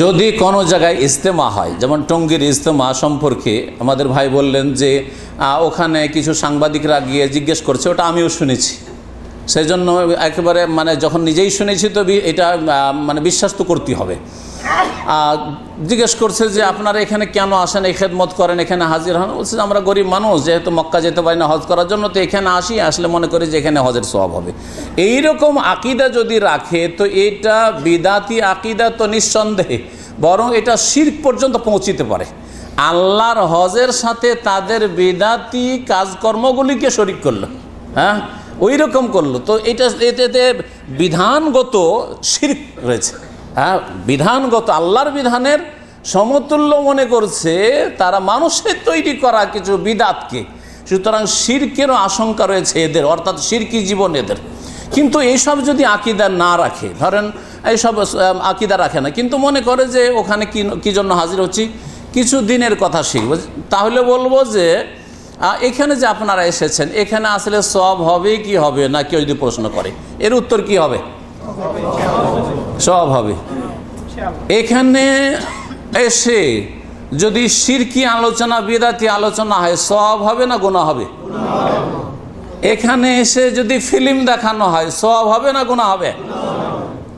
যদি কোনো জায়গায় ইজতেমা হয়, যেমন টঙ্গীর ইজতেমা সম্পর্কে আমাদের ভাই বললেন যে ওখানে কিছু সাংবাদিকরা গিয়ে জিজ্ঞেস করছে, ওটা আমিও শুনেছি। সেই জন্য একেবারে মানে যখন নিজেই শুনেছি তো এটা মানে বিশ্বাস তো করতেই হবে। জিজ্ঞেস করছে যে আপনারা এখানে কেন আসেন, এই খেদমত করেন, এখানে হাজির হন? বলছে যে আমরা গরিব মানুষ, যেহেতু মক্কা যেতে পারি না হজ করার জন্য, তো এখানে আসি, আসলে মনে করি যে এখানে হজের সওয়াব হবে। এইরকম আকিদা যদি রাখে তো এটা বিদাতি আকিদা তো নিঃসন্দেহে, বরং এটা শিরক পর্যন্ত পৌঁছিতে পারে। আল্লাহর হজের সাথে তাদের বিদাতি কাজকর্মগুলিকে শরিক করলো, হ্যাঁ ওই রকম করলো, তো এটাতে বিধানগত শিরক রয়েছে। হ্যাঁ, বিধানগত আল্লাহর বিধানের সমতুল্য মনে করছে তারা মানুষের তৈরি করা কিছু বিদাতকে। সুতরাং শিরকেরও আশঙ্কা রয়েছে এদের, অর্থাৎ শিরকি জীবন এদের। কিন্তু এইসব যদি আকিদা না রাখে, ধরেন এইসব আকিদা রাখে না, কিন্তু মনে করে যে ওখানে কি জন্য হাজির হচ্ছি, কিছু দিনের কথা শিখব, তাহলে বলবো যে এখানে যে আপনারা এসেছেন এখানে আসলে সব হবে কি হবে না, কেউ যদি প্রশ্ন করে এর উত্তর কি হবে? সব হবে। এখানে এসে যদি শিরকি আলোচনা বিদাতি আলোচনা হয়, সব হবে না গুনাহ হবে? এখানে এসে যদি ফিল্ম দেখানো হয়, সব হবে না গুনাহ হবে?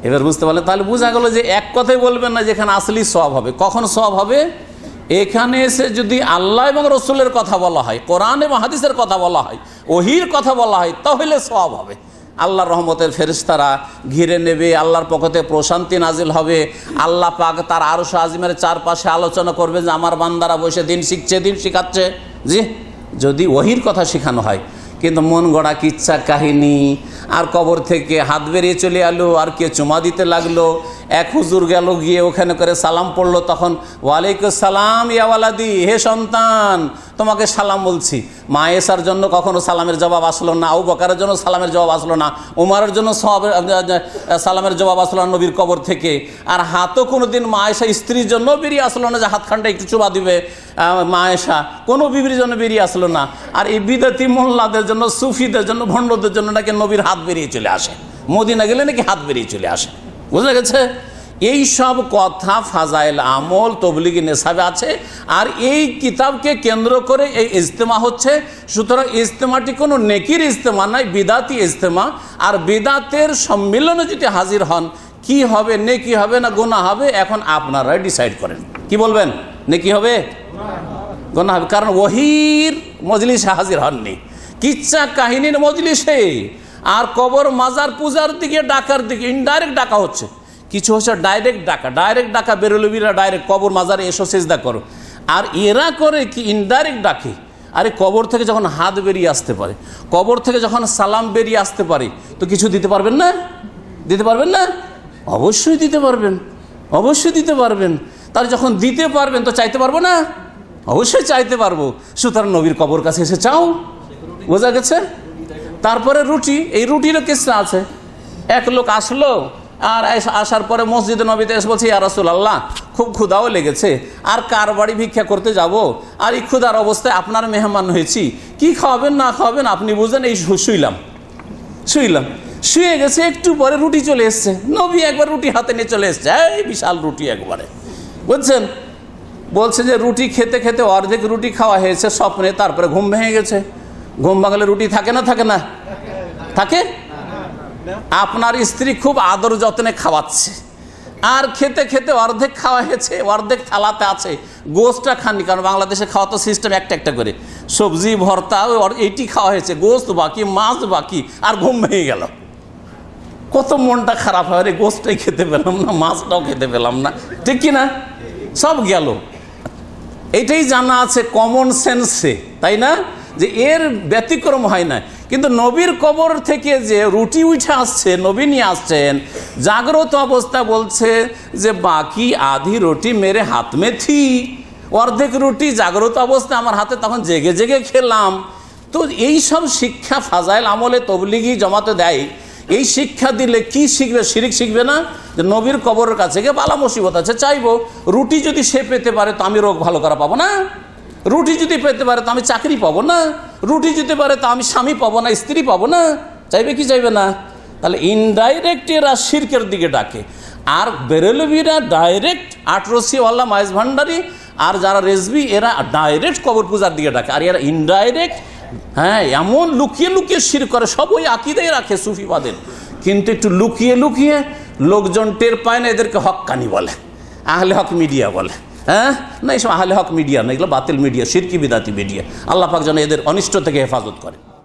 এবার বুঝতে পারলে, তাহলে বোঝা গেল যে এক কথাই বলবেন না যেখানে আসলেই সব হবে। কখন সব হবে? এখানে এসে যদি আল্লাহ এবং রসুলের কথা বলা হয়, কোরআন এবং হাদিসের কথা বলা হয়, ওহির কথা বলা হয়, তাহলে সব হবে। আল্লাহর রহমতের ফেরেশতারা ঘিরে নেবে, আল্লাহর পক্ষ থেকে প্রশান্তি নাজিল হবে, আল্লাহ পাক তার আরশ আজিমের চারপাশে আলোচনা করবে যে আমার বান্দারা বসে দিন শিখছে, দিন শিখাচ্ছে। জি, যদি ওহির কথা শেখানো হয়। কিন্তু মন গড়া কিচ্ছা কাহিনী, আর কবর থেকে হাত বেরিয়ে চলে এলো, আর কে চুমা দিতে লাগলো, এক হুজুর গেল গিয়ে ওখানে করে সালাম পড়লো, তখন ওয়ালাইকুম সালাম ইয়া ওয়ালাদি, হে সন্তান তোমাকে সালাম বলছি। মা এসার জন্য কখনো সালামের জবাব আসলো না, আবু বকরের জন্য সালামের জবাব আসলো না, উমরের জন্য সালামের জবাব আসলো না নবীর কবর থেকে। আর হাতও কোনো দিন মা এসা স্ত্রীর জন্য বেরিয়ে আসলো না যে হাতখানটা একটু চুবা দিবে মা এসা, কোনো বিবির জন্য বেরিয়ে আসলো না। আর এই বিদাতি মোল্লাদের জন্য, সুফিদের জন্য, ভণ্ডদের জন্য নাকি নবীর হাত বেরিয়ে চলে আসে, মদিনা গেলে নাকি হাত বেরিয়ে চলে আসে। বুঝা গেছে? এই সব কথা ফাজাইল আমল তবলিগি নেশাবে আছে, আর এই কিতাবকে কেন্দ্র করে এই ইজতেমা হচ্ছে। সুতরাং ইজতেমাটি কোনো নেকির ইজতেমা নয়, বিদাতি ইজতেমা। আর বিদাতের সম্মিলনে যদি হাজির হন, কি হবে, নেকি হবে না গুনাহ হবে, এখন আপনারাই ডিসাইড করেন। কি বলবেন, নেকি হবে গুনাহ হবে? কারণ ওহির মজলিসে হাজির হননি, কিচ্ছা কাহিনীর মজলিসে। আর কবর মাজার পূজার দিকে ডাকার দিকে ইনডাইরেক্ট ডাকা হচ্ছে, কিছু হচ্ছে ডাইরেক্ট ডাকা বেরোলবিরা ডাইরেক্ট কবর মাজারে এসো সেজদা করো। আর এরা করে কি ইনডাইরেক্ট ডাকে। আরে কবর থেকে যখন হাত বেরিয়ে আসতে পারে, কবর থেকে যখন সালাম বেরিয়ে আসতে পারে, তো কিছু দিতে পারবেন না? দিতে পারবেন না? অবশ্যই দিতে পারবেন, অবশ্যই দিতে পারবেন। তার যখন দিতে পারবেন তো চাইতে পারবো না? অবশ্যই চাইতে পারবো। সুতরাং নবীর কবর কাছে এসে চাও। বোঝা গেছে? তারপরে রুটি, এই রুটিরও কিসা আছে। এক লোক আসলো, আর আসার পরে মসজিদে নবীতে এসে বলছে, ইয়া রাসূলুল্লাহ খুব ক্ষুধাও লেগেছে, আর কার বাড়ি ভিক্ষা করতে যাব, আর এই ক্ষুধার অবস্থায় আপনার মেহমান হয়েছি, কি খাওয়াবেন না খাওয়াবেন আপনি বুঝেন। এই শুয়ে গেছে, একটু পরে রুটি চলে এসছে। নবী একবার রুটি হাতে নিয়ে চলে এসছে, এই বিশাল রুটি একবারে, বুঝছেন। বলছে যে রুটি খেতে খেতে অর্ধেক রুটি খাওয়া হয়েছে স্বপ্নে, তারপরে ঘুম ভেঙে গেছে। ঘুম ভাঙলে রুটি থাকে না থাকে না? থাকে। আপনার স্ত্রী খুব আদর যত্নে খাওয়াচ্ছে, আর খেতে খেতে অর্ধেক খাওয়া হয়েছে, অর্ধেক থালাতে আছে, গোস্তটা খাননি। কারণ বাংলাদেশে খাওয়া তো সিস্টেম একটা একটা করে, সবজি ভর্তা এইটি খাওয়া হয়েছে, গোস্ত বাকি, মাছ বাকি, আর ঘুম ভেঙে গেল। কত মনটা খারাপ হয়, রে গোস্তটাই খেতে পেলাম না, মাছটাও খেতে পেলাম না, ঠিক কি না? সব গেল। এইটাই জানা আছে কমন সেন্সে, তাই না, যে এর ব্যতিক্রম হয় না। কিন্তু নবীর কবর থেকে যে রুটি উঠে আসছে, নবী নিয়ে আসছেন জাগ্রত অবস্থা, বলছে যে বাকি আধি রুটি মেরে হাত মে থি, অর্ধেক রুটি জাগ্রত অবস্থা আমার হাতে, তখন জেগে জেগে খেলাম। তো এই সব শিক্ষা ফাজাইল আমলে তবলিগি জমাতে দেয়। এই শিক্ষা দিলে কি শিখবে? শিরিক শিখবে না? যে নবীর কবরের কাছে গিয়ে বালা মুসিবত আছে চাইবো, রুটি যদি সে পেতে পারে তো আমি রোগ ভালো করা পাবো না, রুটি যদি পেতে পারে তো আমি চাকরি পাবো না, রুটি যেতে পারে তো আমি স্বামী পাবো না, স্ত্রী পাবো না, চাইবে কি চাইবে না? তাহলে ইনডাইরেক্ট এরা শিরকের দিকে ডাকে। আর বেরেলভিরা ডাইরেক্ট আটরসিওয়াল্লা মাইজ ভান্ডারি আর যারা রেজবি এরা ডাইরেক্ট কবর পূজার দিকে ডাকে, আর এরা ইনডাইরেক্ট হ্যাঁ এমন লুকিয়ে লুকিয়ে শির করে, সব ওই আকিদাই রাখে সুফিবাদের, কিন্তু একটু লুকিয়ে লুকিয়ে লোকজন টের পায় না, এদেরকে হক্কানি বলে, আহলে হক মিডিয়া বলে। হ্যাঁ না, এইসব আহলে হক মিডিয়া না, এগুলো বাতিল মিডিয়া, শিরকি বিদাতি মিডিয়া। আল্লাহ পাক যেন এদের অনিষ্ট থেকে হেফাজত করে।